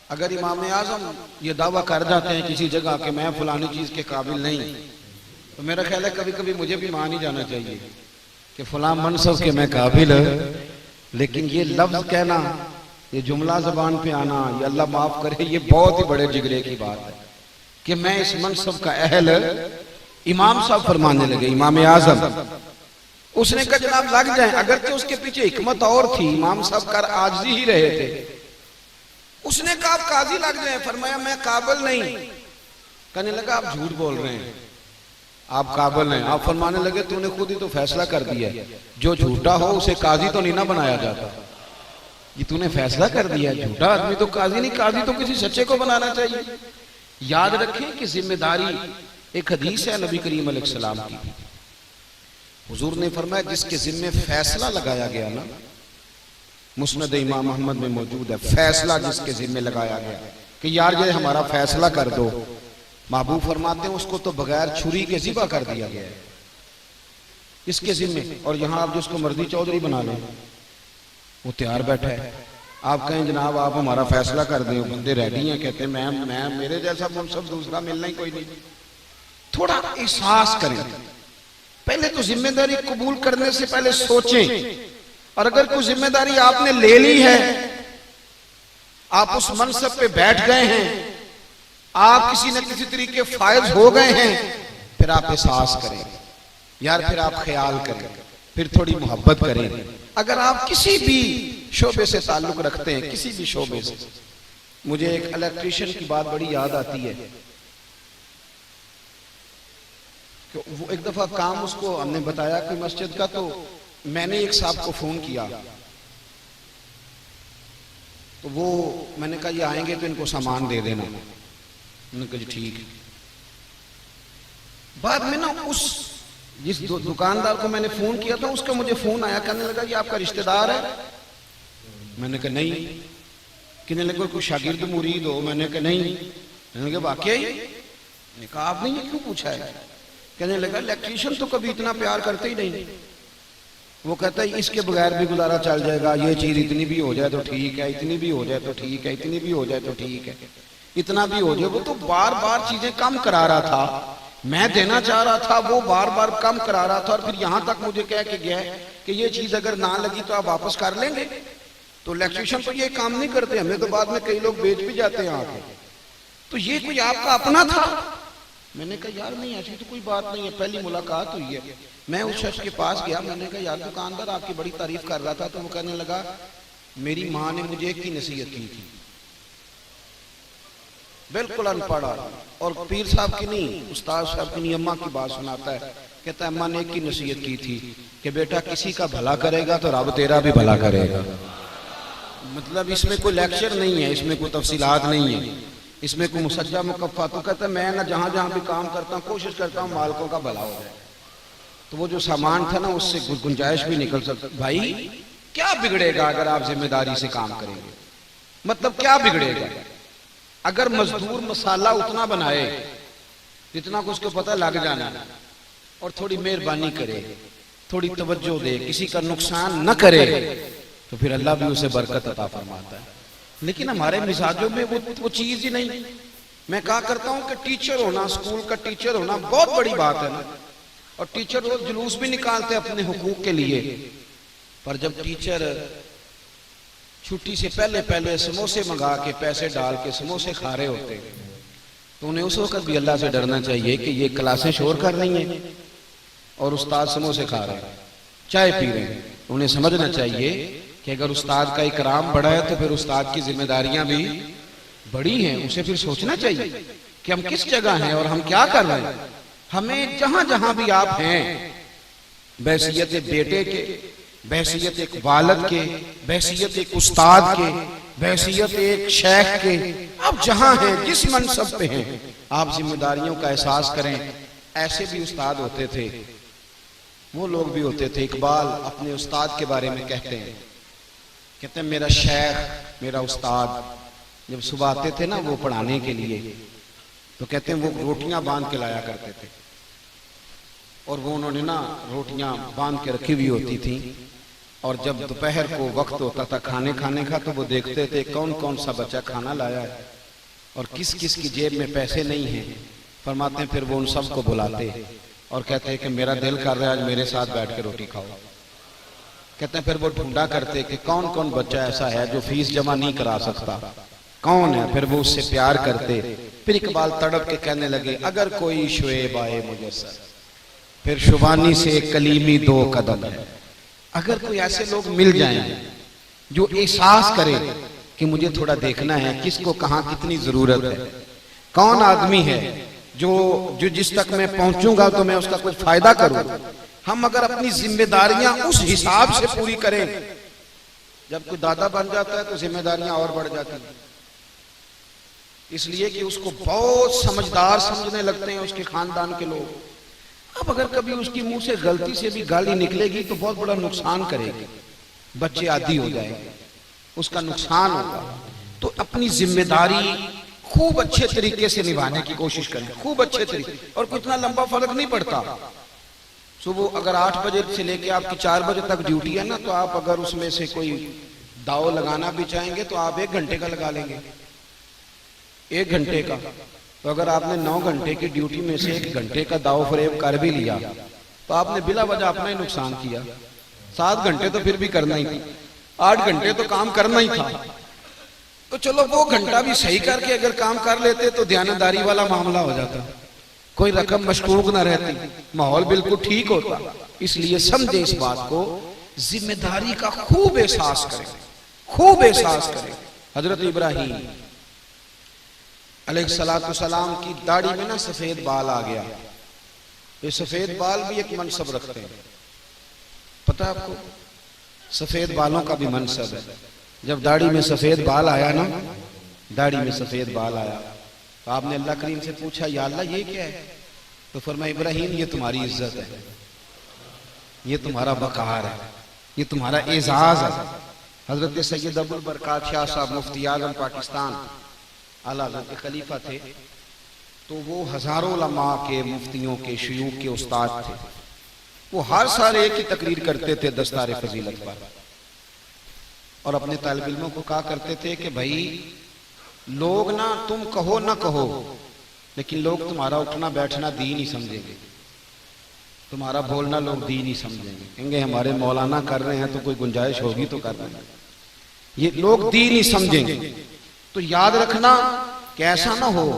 اگر امام اعظم یہ دعویٰ کر جاتے ہیں کسی جگہ کہ میں فلانی چیز کے قابل نہیں، تو میرا خیال ہے کبھی کبھی مجھے بھی مان ہی جانا چاہیے کہ فلاں منصب کے میں قابل، لیکن یہ لفظ کہنا، یہ جملہ زبان پہ آنا، یہ اللہ معاف کرے، یہ بہت ہی بڑے جگرے کی بات ہے کہ میں اس منصب کا اہل۔ امام صاحب فرمانے لگے، امام اعظم، اس نے کہا جناب لگ جائیں، اگرچہ اس کے پیچھے حکمت اور تھی، امام صاحب کر عاجزی ہی رہے تھے۔ اس نے کہا آپ قاضی لگ جائیں، فرمایا میں قابل نہیں۔ کہنے لگا آپ جھوٹ بول رہے ہیں، آپ قابل ہیں۔ آپ فرمانے لگے تو نے خود ہی تو فیصلہ کر دیا ہے، جو جھوٹا ہو اسے قاضی تو نہیں نہ بنایا جاتا، یہ تو نے فیصلہ کر دیا ہے، جھوٹا آدمی تو قاضی نہیں، قاضی تو کسی سچے کو بنانا چاہیے۔ یاد رکھیں کہ ذمہ داری، ایک حدیث ہے نبی کریم علیہ السلام کی، حضور نے فرمایا جس کے ذمہ فیصلہ لگایا گیا نا، مسند امام احمد میں موجود ہے، فیصلہ جس کے ذمہ لگایا گیا کہ یار یہ ہمارا فیصلہ کر دو، محبوب فرماتے ہیں اس کو تو بغیر چھری کے ذبح کر دیا گیا ہے، اس کے ذمہ۔ اور یہاں آپ جس کو مرضی چودھری بنا لیں، وہ تیار بیٹھا ہے، آپ کہیں جناب آپ ہمارا فیصلہ کر دیں، بندے ریڈی ہیں، کہتے ہیں میں میرے جیسا منصب دوسرا ملنا ہی کوئی نہیں۔ تھوڑا احساس کریں، پہلے تو ذمہ داری قبول کرنے سے پہلے سوچیں، اور اگر کوئی ذمہ داری آپ نے لے لی ہے، آپ اس منصب پہ بیٹھ گئے ہیں، آپ کسی نہ کسی طریقے فائز ہو گئے ہیں، پھر آپ احساس کریں یار، پھر آپ خیال کریں، پھر تھوڑی محبت کریں۔ اگر آپ کسی بھی شعبے سے تعلق رکھتے ہیں، کسی بھی شعبے سے، مجھے ایک الیکٹریشین کی بات بڑی یاد آتی ہے کہ وہ ایک دفعہ کام اس کو ہم نے بتایا کہ مسجد کا، تو میں نے ایک صاحب کو فون کیا، تو وہ میں نے کہا یہ آئیں گے تو ان کو سامان دے دینا، انہوں نے کہا جی ٹھیک۔ بعد میں نا اس جس دکاندار کو میں نے فون کیا تھا، اس کا مجھے فون آیا، کہنے لگا یہ آپ کا رشتہ دار ہے؟ میں نے کہا نہیں۔ کہنے لگا کوئی شاگرد مرید ہو؟ میں نے کہا نہیں۔ میں نے کہا واقعی؟ میں نے کہا آپ نے یہ کیوں پوچھا ہے؟ کہنے لگا الیکٹریشین تو کبھی اتنا پیار کرتے ہی نہیں، وہ کہتا ہے اس کے بغیر بھی گزارا چل جائے گا، یہ چیز اتنی بھی ہو جائے تو ٹھیک ہے، اتنی بھی ہو جائے تو ٹھیک ہے، اتنی بھی ہو جائے تو ٹھیک ہے، اتنا بھی ہو جائے۔ وہ تو بار بار چیزیں کم کرا رہا تھا، میں دینا چاہ رہا تھا، وہ بار بار کم کرا رہا تھا، اور پھر یہاں تک مجھے کہہ کے گیا ہے کہ یہ چیز اگر نہ لگی تو آپ واپس کر لیں گے۔ تو الیکٹریشین تو یہ کام نہیں کرتے، ہمیں تو بعد میں کئی لوگ بیچ بھی جاتے ہیں آگے۔ تو یہ کوئی آپ کا اپنا تھا؟ میں نے کہا یار نہیں ایسی تو کوئی بات نہیں ہے، پہلی ملاقات ہوئی ہے۔ میں اس شخص کے پاس گیا، میں نے کہا یار دکاندار آپ کی بڑی تعریف کر رہا تھا، تو وہ کہنے لگا میری ماں نے مجھے ایک ہی نصیحت کی تھی، بالکل ان پڑھا، اور پیر صاحب کی نہیں، استاد صاحب کی نہیں، اماں کی بات سناتا ہے، کہتا ہے اماں نے ایک ہی نصیحت کی تھی کہ بیٹا کسی کا بھلا کرے گا تو رب تیرا بھی بھلا کرے گا۔ مطلب اس میں کوئی لیکچر نہیں ہے، اس میں کوئی تفصیلات نہیں ہے، اس میں کوئی مسجع مکفہ۔ تو کہتا ہے میں نہ جہاں جہاں بھی کام کرتا ہوں کوشش کرتا ہوں مالکوں کا بھلا ہو جائے۔ تو وہ جو سامان تھا نا اس سے گنجائش بھی نکل سکتا۔ بھائی کیا بگڑے گا اگر آپ ذمہ داری سے کام کریں گے؟ مطلب کیا بگڑے گا اگر مزدور مسالہ اتنا بنائے جتنا کو اس کو پتہ لگ جانا، اور تھوڑی مہربانی کرے، تھوڑی توجہ دے، کسی کا نقصان نہ کرے، تو پھر اللہ بھی اسے برکت عطا فرماتا ہے۔ لیکن ہمارے مزاجوں میں وہ چیز ہی نہیں۔ میں کہا کرتا ہوں کہ ٹیچر ہونا، اسکول کا ٹیچر ہونا بہت بڑی بات ہے نا، اور ٹیچر وہ جلوس بھی نکالتے اپنے حقوق کے لیے، پر جب ٹیچر چھٹی سے پہلے سموسے منگا کے پیسے ڈال کے سموسے کھا رہے ہوتے، تو انہیں اس وقت بھی اللہ سے ڈرنا چاہیے کہ یہ کلاسیں شور کر رہی ہیں اور استاد سموسے کھا رہے ہیں، چائے پی رہے ہیں۔ انہیں سمجھنا چاہیے کہ اگر استاد کا اکرام بڑا ہے تو پھر استاد کی ذمہ داریاں بھی بڑی ہیں، اسے پھر سوچنا چاہیے کہ ہم کس جگہ ہیں اور ہم کیا کر رہے ہیں۔ ہمیں جہاں جہاں بھی آپ ہیں، بحیثیت بیٹے کے، بحیثیت ایک والد کے، بحیثیت ایک استاد کے، بحیثیت ایک شیخ کے، آپ جہاں ہیں، جس منصب پہ ہیں، آپ ذمہ داریوں کا احساس کریں۔ ایسے بھی استاد ہوتے تھے، وہ لوگ بھی ہوتے تھے۔ اقبال اپنے استاد کے بارے میں کہتے ہیں میرا شیخ، میرا استاد جب صبح آتے تھے نا وہ پڑھانے کے لیے، تو کہتے ہیں وہ روٹیاں باندھ کے لایا کرتے تھے، اور وہ انہوں نے نا روٹیاں باندھ کے رکھی ہوئی ہوتی تھیں، اور جب دوپہر کو وقت ہوتا تھا کھانے کا تو وہ دیکھتے تھے کون کون سا بچہ کھانا لایا ہے اور کس کس کی جیب میں پیسے نہیں ہیں. فرماتے ہیں پھر وہ ان سب کو بلاتے اور کہتے ہیں کہ میرا دل کر رہا ہے آج میرے ساتھ بیٹھ کے روٹی کھاؤ. کہتے ہیں پھر وہ ڈھونڈا کرتے کہ کون کون بچہ ایسا ہے جو فیس جمع نہیں کرا سکتا, کون ہے, پھر وہ اس سے پیار کرتے. پھر اقبال تڑپ کے کہنے لگے اگر کوئی شعیب آئے مجسر, پھر شبانی سے کلیمی 2 قدم ہے. اگر کوئی ایسے لوگ مل جائیں جو احساس کرے کہ مجھے تھوڑا دیکھنا ہے کس کو کہاں کتنی ضرورت ہے, کون آدمی ہے جو جس تک میں پہنچوں گا تو میں اس کا کچھ فائدہ کروں. ہم اگر اپنی ذمہ داریاں اس حساب سے پوری کریں, جب کوئی دادا بن جاتا ہے تو ذمہ داریاں اور بڑھ جاتی ہیں, اس لیے کہ اس کو بہت سمجھدار سمجھنے لگتے ہیں اس کے خاندان کے لوگ. اب اگر کبھی اس کی منہ سے غلطی سے بھی گالی نکلے گی تو بہت بڑا نقصان کرے گی, بچے عادی ہو جائیں گے, اس کا نقصان ہوگا. تو اپنی ذمہ داری خوب اچھے طریقے سے نبھانے کی کوشش کریں, خوب اچھے طریقے, اور کتنا لمبا فرق نہیں پڑتا. صبح اگر 8 بجے سے لے کے آپ کی 4 بجے تک ڈیوٹی ہے نا, تو آپ اگر اس میں سے کوئی داؤ لگانا بھی چاہیں گے تو آپ 1 گھنٹے کا لگا لیں گے, 1 گھنٹے کا. تو اگر آپ نے 9 گھنٹے کی ڈیوٹی میں سے 1 گھنٹے کا داؤ فریب کر بھی لیا تو آپ نے بلا وجہ اپنا ہی نقصان کیا. 7 گھنٹے تو پھر بھی کرنا ہی تھا, 8 گھنٹے تو کام کرنا ہی تھا. تو چلو وہ گھنٹہ بھی صحیح کر کے اگر کام کر لیتے تو دیانتداری والا معاملہ ہو جاتا, کوئی رقم مشکوک نہ رہتی, ماحول بالکل ٹھیک ہوتا. اس لیے سمجھے اس بات کو, ذمہ داری کا خوب احساس کریں, خوب احساس کریں. حضرت ابراہیم علیہ السلام کی داڑھی میں نا سفید بال آ گیا. یہ سفید بال بھی ایک منصب رکھتے ہیں, پتہ آپ کو, سفید بالوں کا بھی منصب ہے. جب داڑھی میں سفید بال آیا نا, داڑھی میں سفید بال آیا تو آپ نے اللہ کریم سے پوچھا یا اللہ یہ کیا ہے؟ تو فرمایا ابراہیم یہ تمہاری عزت ہے, یہ تمہارا وقار ہے, یہ تمہارا اعزاز ہے. حضرت سید ابوالبرکات شاہ صاحب مفتی اعظم پاکستان اعلیٰ حضرت خلیفہ تھے, تو وہ ہزاروں علماء کے, مفتیوں کے, شیوخ کے استاد تھے. وہ ہر سال ایک ہی تقریر کرتے تھے دستار فضیلت پر, اور اپنے طالب علموں کو کہا کرتے تھے کہ بھائی لوگ نا تم کہو نہ کہو لیکن لوگ تمہارا اٹھنا بیٹھنا دین ہی سمجھیں گے, تمہارا بولنا لوگ دین ہی سمجھیں گے. کہیں گے ہمارے مولانا کر رہے ہیں تو کوئی گنجائش ہوگی تو کر رہے ہیں, یہ لوگ دین ہی سمجھیں گے. تو یاد رکھنا کہ ایسا نہ ہو.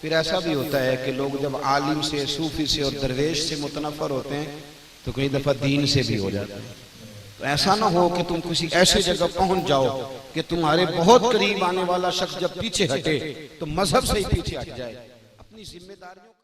پھر ایسا بھی ہوتا ہے کہ لوگ جب عالم سے, صوفی سے اور درویش سے متنفر ہوتے ہیں تو کئی دفعہ دین سے بھی ہو جاتا ہے. تو ایسا نہ ہو کہ تم کسی ایسے جگہ پہنچ جاؤ کہ تمہارے بہت قریب آنے والا شخص جب پیچھے ہٹے تو مذہب سے ہی پیچھے ہٹ جائے. اپنی ذمہ داریوں